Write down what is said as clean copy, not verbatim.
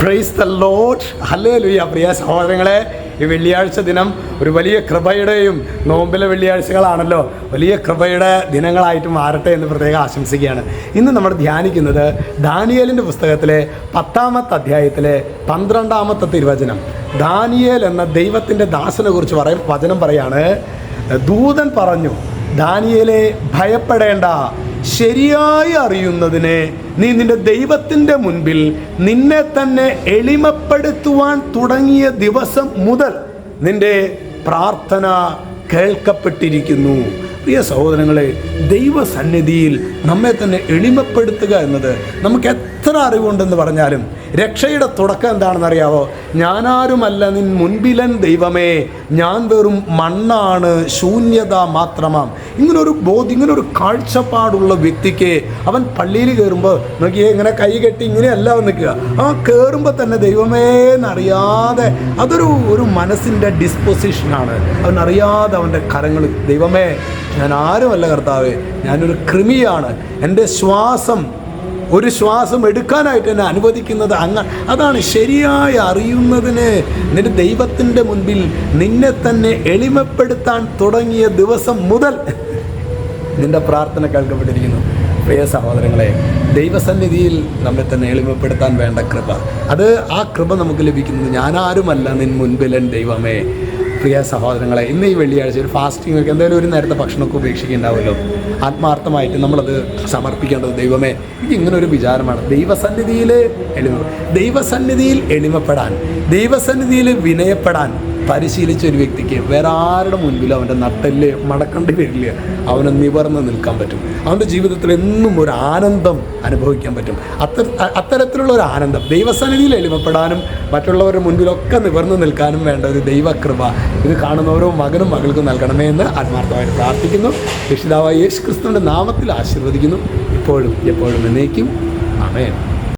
Praise the Lord. Hallelujah. പ്രിയ സഹോദരങ്ങളെ, ഈ വെള്ളിയാഴ്ച ദിനം ഒരു വലിയ കൃപയുടെയും, നോമ്പിലെ വെള്ളിയാഴ്ചകളാണല്ലോ, വലിയ കൃപയുടെ ദിനങ്ങളായിട്ട് മാറട്ടെ എന്ന് പ്രത്യേകം ആശംസിക്കുകയാണ്. ഇന്ന് നമ്മൾ ധ്യാനിക്കുന്നത് ദാനിയേലിൻ്റെ പുസ്തകത്തിലെ 10-ാമത്തെ അധ്യായത്തിലെ 12-ാമത്തെ തിരുവചനം. ദാനിയേൽ എന്ന ദൈവത്തിൻ്റെ ദാസനെ കുറിച്ച് വചനം പറയാണ്. ദൂതൻ പറഞ്ഞു, ദാനിയേലെ ഭയപ്പെടേണ്ട, ശരിയായി അറിയുന്നതിന് നീ നിന്റെ ദൈവത്തിൻ്റെ മുൻപിൽ നിന്നെ തന്നെ എളിമപ്പെടുത്തുവാൻ തുടങ്ങിയ ദിവസം മുതൽ നിന്റെ പ്രാർത്ഥന കേൾക്കപ്പെട്ടിരിക്കുന്നു. പ്രിയ സഹോദരങ്ങളെ, ദൈവസന്നിധിയിൽ നമ്മെ തന്നെ എളിമപ്പെടുത്തുക എന്നത് നമുക്ക് എത്ര അറിവുണ്ടെന്ന് പറഞ്ഞാലും രക്ഷയുടെ തുടക്കം എന്താണെന്നറിയാവോ? ഞാനാരുമല്ല നിൻ മുൻപിലൻ ദൈവമേ, ഞാൻ വെറും മണ്ണാണ്, ശൂന്യത മാത്രമാം. ഇങ്ങനൊരു കാഴ്ചപ്പാടുള്ള വ്യക്തിക്ക് അവൻ പള്ളിയിൽ കയറുമ്പോൾ നോക്കിയേ, ഇങ്ങനെ കൈ കെട്ടി ഇങ്ങനെയല്ല നിൽക്കുക. ആ കയറുമ്പോൾ തന്നെ ദൈവമേ എന്നറിയാതെ, അതൊരു മനസ്സിൻ്റെ ഡിസ്പൊസിഷനാണ്. അവനറിയാതെ അവൻ്റെ കരങ്ങൾ, ദൈവമേ ഞാൻ ആരുമല്ല കർത്താവേ, ഞാനൊരു കൃമിയാണ്, എൻ്റെ ഒരു ശ്വാസം എടുക്കാനായിട്ട് എന്നെ അനുവദിക്കുന്നത് അതാണ് ശരിയായി അറിയുന്നതിന് നിന്റെ ദൈവത്തിൻ്റെ മുൻപിൽ നിന്നെ തന്നെ എളിമപ്പെടുത്താൻ തുടങ്ങിയ ദിവസം മുതൽ നിന്റെ പ്രാർത്ഥന കേൾക്കപ്പെട്ടിരിക്കുന്നു. പ്രിയ സഹോദരങ്ങളെ, ദൈവസന്നിധിയിൽ നമ്മെ തന്നെ എളിമപ്പെടുത്താൻ വേണ്ട കൃപ, ആ കൃപ നമുക്ക് ലഭിക്കുന്നത് ഞാനാരുമല്ല നിൻ മുൻപിലൻ ദൈവമേ. പ്രിയ സഹോദരങ്ങളെ, ഇന്ന് ഈ വെള്ളിയാഴ്ച ഒരു ഫാസ്റ്റിംഗ് ഒക്കെ എന്തായാലും ഒരു നേരത്തെ ഭക്ഷണമൊക്കെ ഉപേക്ഷിക്കുന്നുണ്ടാവുമല്ലോ. ആത്മാർത്ഥമായിട്ട് നമ്മളത് സമർപ്പിക്കേണ്ടത്, ദൈവമേ എനിക്ക് ഇങ്ങനൊരു വിചാരമാണ്, ദൈവസന്നിധിയിൽ എളിമപ്പെടാൻ, ദൈവസന്നിധിയിൽ വിനയപ്പെടാൻ പരിശീലിച്ച ഒരു വ്യക്തിക്ക് വേറെ ആരുടെ മുൻപിലും അവൻ്റെ നട്ടെല്ല് മടക്കേണ്ടി വരില്ല. അവന് നിവർന്ന് നിൽക്കാൻ പറ്റും. അവൻ്റെ ജീവിതത്തിൽ എന്നും ഒരു ആനന്ദം അനുഭവിക്കാൻ പറ്റും. അത്തരത്തിലുള്ള ഒരു ആനന്ദം ദൈവസന്നിധിയിൽ എളിമപ്പെടാനും മറ്റുള്ളവരുടെ മുൻപിലൊക്കെ നിവർന്ന് നിൽക്കാനും വേണ്ട ഒരു ദൈവകൃപ ഇത് കാണുന്ന ഓരോ മകനും മകൾക്കും നൽകണമേ എന്ന് ആത്മാർത്ഥമായിട്ട് പ്രാർത്ഥിക്കുന്നു. രക്ഷിതാവായ യേശു ക്രിസ്തുവിൻ്റെ നാമത്തിൽ ആശീർവദിക്കുന്നു, ഇപ്പോഴും എപ്പോഴും എന്നേക്കും. ആമേൻ.